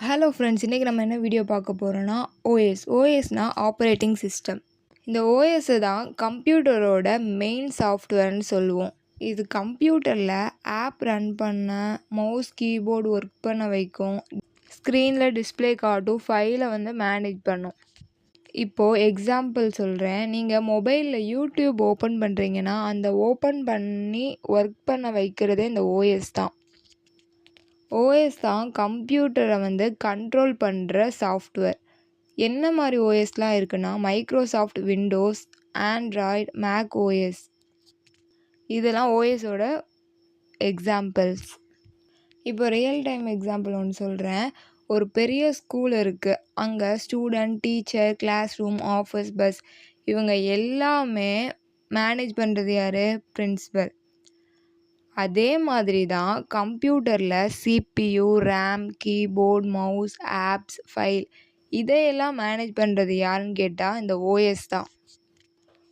Hello friends, இன்றைக்கி நம்ம என்ன வீடியோ பார்க்க போகிறோன்னா ஓஎஸ்னால் ஆப்ரேட்டிங் சிஸ்டம். இந்த ஓஎஸ்ஸை தான் கம்ப்யூட்டரோட மெயின் சாஃப்ட்வேர்னு சொல்லுவோம். இது கம்ப்யூட்டரில் ஆப் ரன் பண்ண, மவுஸ் கீபோர்டு ஒர்க் பண்ண வைக்கும், ஸ்க்ரீனில் டிஸ்பிளே காட்டும், ஃபைலை மேனேஜ் பண்ணும். இப்போது எக்ஸாம்பிள் சொல்கிறேன். நீங்கள் மொபைலில் யூடியூப் ஓப்பன் பண்ணுறீங்கன்னா அந்த ஓப்பன் பண்ணி ஒர்க் பண்ண வைக்கிறதே இந்த ஓஎஸ் தான். ஓஎஸ் தான் கம்ப்யூட்டரை கண்ட்ரோல் பண்ணுற சாஃப்ட்வேர். என்ன மாதிரி ஓஎஸ்லாம் இருக்குன்னா Microsoft Windows, Android, Mac OS, இதெல்லாம் ஓஎஸோட எக்ஸாம்பிள்ஸ். இப்போ ரியல் டைம் எக்ஸாம்பிள் ஒன்று சொல்கிறேன். ஒரு பெரிய ஸ்கூல் இருக்குது. அங்கே student, teacher, class room, office, bus இவங்க எல்லாமே மேனேஜ் பண்ணுறது யார்? பிரின்சிபல். அதே மாதிரி தான் கம்ப்யூட்டரில் CPU, RAM, keyboard, mouse, apps, file இதையெல்லாம் மேனேஜ் பண்ணுறது யாருன்னு கேட்டால் இந்த ஓஎஸ் தான்.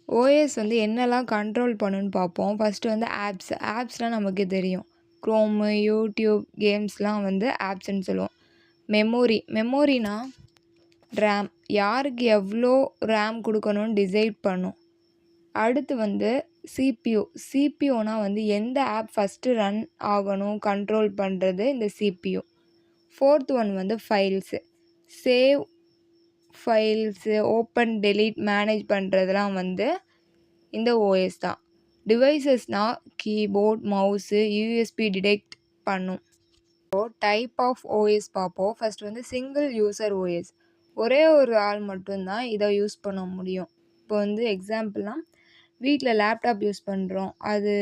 ஓஎஸ் என்னெல்லாம் கண்ட்ரோல் பண்ணுன்னு பார்ப்போம். ஃபஸ்ட்டு ஆப்ஸ்லாம் நமக்கு தெரியும். க்ரோமு, யூடியூப், கேம்ஸ்லாம் ஆப்ஸ்ன்னு சொல்லுவோம். மெமோரினா ரேம், யாருக்கு எவ்வளோ ரேம் கொடுக்கணும்னு டிசைட் பண்ணும். அடுத்து சிபியூனா எந்த ஆப் ஃபஸ்ட்டு ரன் ஆகணும் கண்ட்ரோல் பண்ணுறது இந்த CPU. Fourth one files, save files, open, delete, manage பண்ணுறதுலாம் இந்த ஓஎஸ் தான். டிவைசஸ்னால் கீபோர்ட், மவுஸு, யூஎஸ்பி டிடெக்ட் பண்ணும். டைப் ஆஃப் ஓஎஸ் பார்ப்போம். ஃபஸ்ட் சிங்கிள் யூசர் ஓஎஸ், ஒரே ஒரு ஆள் மட்டும்தான் இதை யூஸ் பண்ண முடியும். இப்போ எக்ஸாம்பிள்னால் வீட்டில் லேப்டாப் யூஸ் பண்ணுறோம். அது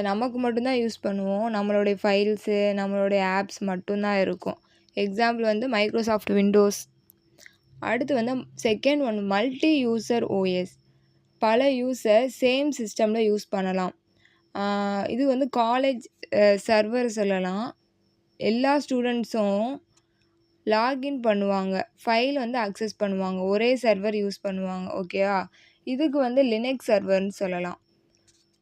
நமக்கு மட்டும்தான் யூஸ் பண்ணுவோம். நம்மளுடைய ஃபைல்ஸு, நம்மளுடைய ஆப்ஸ் மட்டும்தான் இருக்கும். Example Microsoft Windows. அடுத்து second one multi user OS, பல யூசர் சேம் சிஸ்டமில் யூஸ் பண்ணலாம். இது காலேஜ் சர்வர் சொல்லலாம். எல்லா ஸ்டூடெண்ட்ஸும் லாகின் பண்ணுவாங்க, ஃபைல் அக்சஸ் பண்ணுவாங்க, ஒரே சர்வர் யூஸ் பண்ணுவாங்க. ஓகேவா? இதுக்கு லினக்ஸ் சர்வர்னு சொல்லலாம்.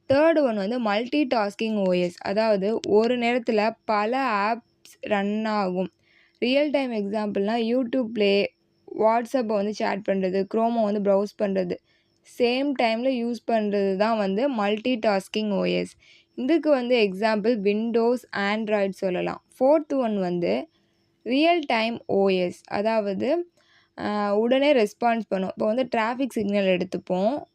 Third one multi tasking OS, அதாவது ஒரு நேரத்தில் பல ஆப்ஸ் ரன் ஆகும். ரியல் டைம் எக்ஸாம்பிள்னால் யூடியூப் ப்ளே, வாட்ஸ்அப்பை சேட் பண்ணுறது, க்ரோமை ப்ரௌஸ் பண்ணுறது, சேம் டைமில் யூஸ் பண்ணுறது தான் மல்டி டாஸ்கிங் ஓஎஸ். இதுக்கு எக்ஸாம்பிள் விண்டோஸ், ஆண்ட்ராய்டு சொல்லலாம். Fourth one real time OS, அதாவது உடனே ரெஸ்பான்ஸ் பண்ணும். இப்போ டிராஃபிக் சிக்னல் எடுத்துப்போம்.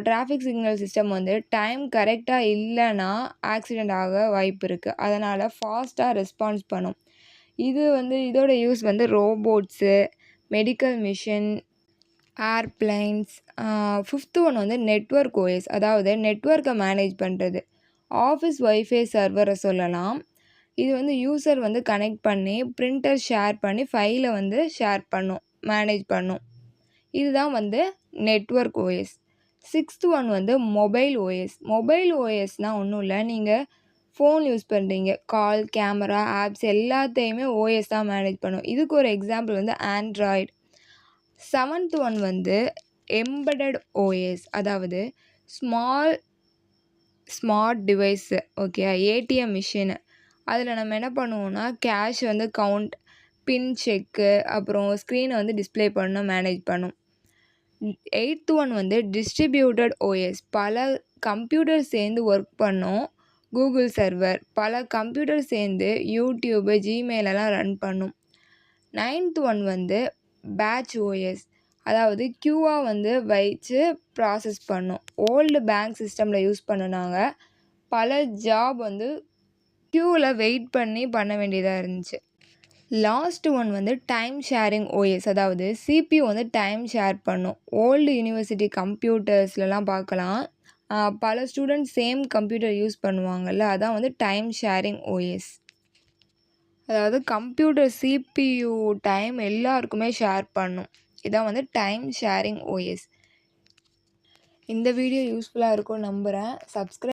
டிராஃபிக் சிக்னல் சிஸ்டம் டைம் கரெக்டாக இல்லைன்னா ஆக்சிடெண்ட் ஆக வாய்ப்பு இருக்குது. அதனால் ஃபாஸ்ட்டாக ரெஸ்பான்ஸ் பண்ணும். இது இதோட use robots, medical machine, airplanes. Fifth one network OS, அதாவது நெட்வொர்க்கை மேனேஜ் பண்ணுறது. ஆஃபீஸ் ஒய்ஃபை சர்வரை சொல்லலாம். இது யூசர் கனெக்ட் பண்ணி பிரிண்டர் ஷேர் பண்ணி ஃபைலை ஷேர் பண்ணும், மேனேஜ் பண்ணும். இதுதான் network OS. Sixth one mobile OS. Mobile ஓஎஸ்னால் ஒன்றும் இல்லை, நீங்கள் ஃபோன் யூஸ் பண்ணுறீங்க, கால், கேமரா, ஆப்ஸ் எல்லாத்தையுமே ஓஎஸ் தான் மேனேஜ் பண்ணும். இதுக்கு ஒரு example Android. Seventh one embedded OS, அதாவது smart device. Okay, ATM machine. அதில் நம்ம என்ன பண்ணுவோம்னா கேஷ் கவுண்ட், பின் செக்கு, அப்புறம் ஸ்க்ரீனை டிஸ்பிளே பண்ண மேனேஜ் பண்ணும். எயித்து ஒன் டிஸ்ட்ரிபியூட்டட் ஓஎஸ், பல கம்ப்யூட்டர் சேர்ந்து ஒர்க் பண்ணும். கூகுள் சர்வர், பல கம்ப்யூட்டர் சேர்ந்து யூடியூபு, ஜிமெயிலெல்லாம் ரன் பண்ணும். நைன்த் ஒன் பேட்ச் ஓஎஸ், அதாவது க்யூவாக வச்சு ப்ராசஸ் பண்ணும். ஓல்டு பேங்க் சிஸ்டமில் யூஸ் பண்ணினாங்க, பல ஜாப் க்யூவில் வெயிட் பண்ண வேண்டியதாக இருந்துச்சு. Last one time sharing OS, அதாவது சிபியூ டைம் ஷேர் பண்ணும். ஓல்டு யூனிவர்சிட்டி கம்ப்யூட்டர்ஸ்லாம் பார்க்கலாம், பல ஸ்டூடெண்ட்ஸ் சேம் கம்ப்யூட்டர் யூஸ் பண்ணுவாங்கள்ல, அதான் டைம் ஷேரிங் ஓஎஸ். அதாவது கம்ப்யூட்டர் சிபியூ டைம் எல்லாருக்குமே ஷேர் பண்ணும். இதான் டைம் ஷேரிங் ஓஎஸ். இந்த வீடியோ யூஸ்ஃபுல்லாக இருக்கும்னு நம்புகிறேன். சப்ஸ்கிரைப்